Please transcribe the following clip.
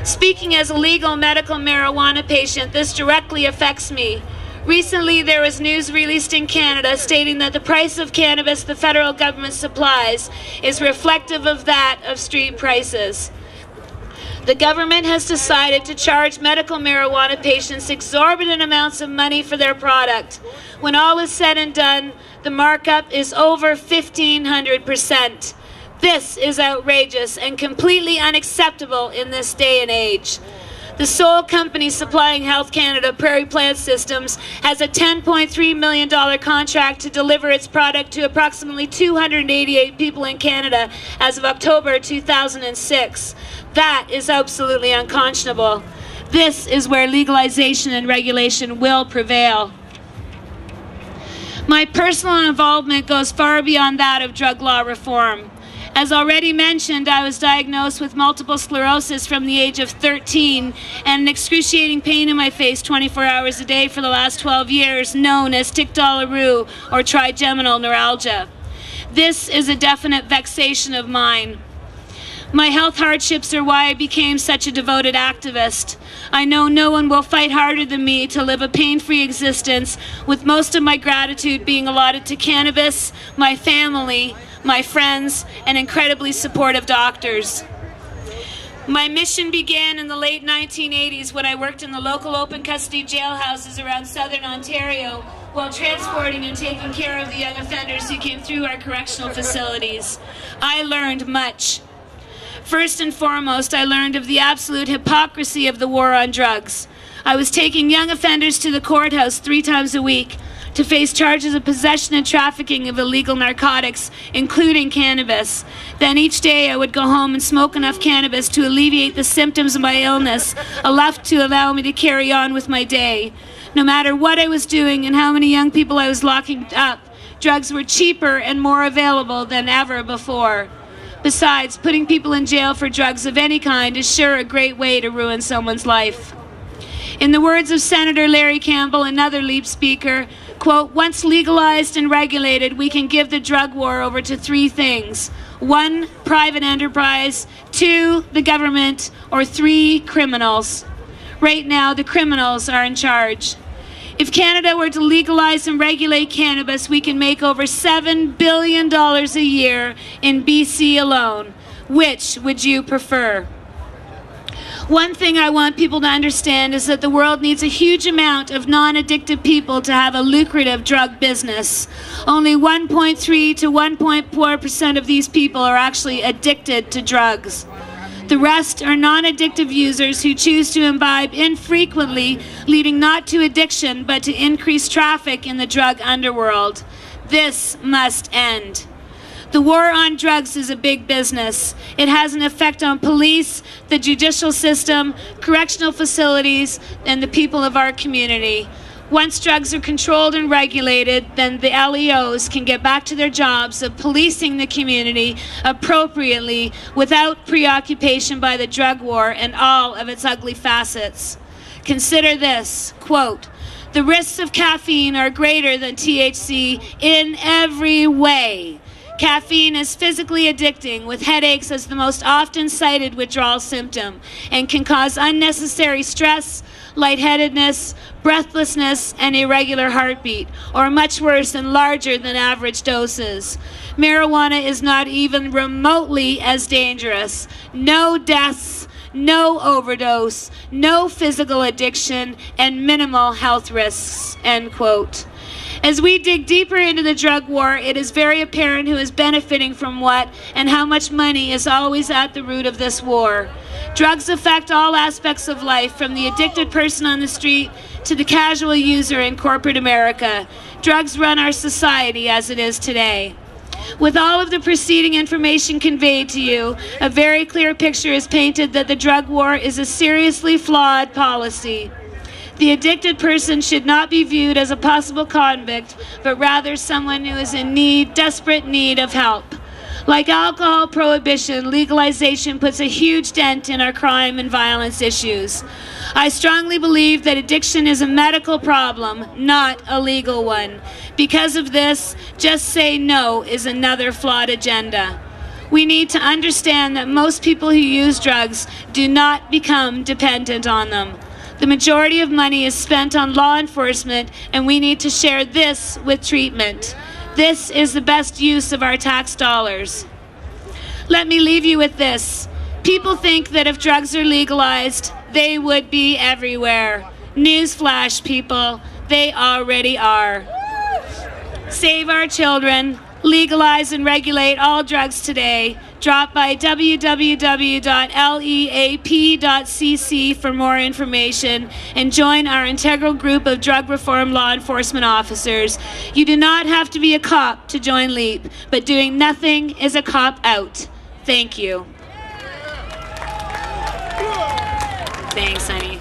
Speaking as a legal medical marijuana patient, this directly affects me. Recently, there was news released in Canada stating that the price of cannabis the federal government supplies is reflective of that of street prices. The government has decided to charge medical marijuana patients exorbitant amounts of money for their product. When all is said and done, the markup is over 1,500%. This is outrageous and completely unacceptable in this day and age. The sole company supplying Health Canada, Prairie Plant Systems, has a $10.3 million contract to deliver its product to approximately 288 people in Canada as of October 2006. That is absolutely unconscionable. This is where legalization and regulation will prevail. My personal involvement goes far beyond that of drug law reform. As already mentioned, I was diagnosed with multiple sclerosis from the age of 13 and an excruciating pain in my face 24 hours a day for the last 12 years, known as tic-douloureux or trigeminal neuralgia. This is a definite vexation of mine. My health hardships are why I became such a devoted activist. I know no one will fight harder than me to live a pain-free existence, with most of my gratitude being allotted to cannabis, my family, my friends, and incredibly supportive doctors. My mission began in the late 1980s when I worked in the local open custody jailhouses around southern Ontario while transporting and taking care of the young offenders who came through our correctional facilities. I learned much. First and foremost, I learned of the absolute hypocrisy of the war on drugs. I was taking young offenders to the courthouse 3 times a week to face charges of possession and trafficking of illegal narcotics, including cannabis. Then each day I would go home and smoke enough cannabis to alleviate the symptoms of my illness, enough to allow me to carry on with my day. No matter what I was doing and how many young people I was locking up, drugs were cheaper and more available than ever before. Besides, putting people in jail for drugs of any kind is sure a great way to ruin someone's life. In the words of Senator Larry Campbell, another LEAP speaker, quote, "Once legalized and regulated, we can give the drug war over to 3 things. 1, private enterprise, 2, the government, or 3, criminals." Right now, the criminals are in charge. If Canada were to legalize and regulate cannabis, we can make over $7 billion a year in BC alone. Which would you prefer? One thing I want people to understand is that the world needs a huge amount of non-addictive people to have a lucrative drug business. Only 1.3 to 1.4% of these people are actually addicted to drugs. The rest are non-addictive users who choose to imbibe infrequently, leading not to addiction but to increased traffic in the drug underworld. This must end. The war on drugs is a big business. It has an effect on police, the judicial system, correctional facilities, and the people of our community. Once drugs are controlled and regulated, then the LEOs can get back to their jobs of policing the community appropriately without preoccupation by the drug war and all of its ugly facets. Consider this, quote, "The risks of caffeine are greater than THC in every way. Caffeine is physically addicting, with headaches as the most often cited withdrawal symptom, and can cause unnecessary stress, lightheadedness, breathlessness, and irregular heartbeat, or much worse and larger than average doses. Marijuana is not even remotely as dangerous. No deaths, no overdose, no physical addiction, and minimal health risks," end quote. As we dig deeper into the drug war, it is very apparent who is benefiting from what and how much money is always at the root of this war. Drugs affect all aspects of life, from the addicted person on the street to the casual user in corporate America. Drugs run our society as it is today. With all of the preceding information conveyed to you, a very clear picture is painted that the drug war is a seriously flawed policy. The addicted person should not be viewed as a possible convict, but rather someone who is in need, desperate need of help. Like alcohol prohibition, legalization puts a huge dent in our crime and violence issues. I strongly believe that addiction is a medical problem, not a legal one. Because of this, just say no is another flawed agenda. We need to understand that most people who use drugs do not become dependent on them. The majority of money is spent on law enforcement, and we need to share this with treatment. This is the best use of our tax dollars. Let me leave you with this. People think that if drugs are legalized, they would be everywhere. Newsflash, people, they already are. Save our children. Legalize and regulate all drugs today. Drop by www.leap.cc for more information and join our integral group of drug reform law enforcement officers. You do not have to be a cop to join LEAP, but doing nothing is a cop out. Thank you. Thanks, honey.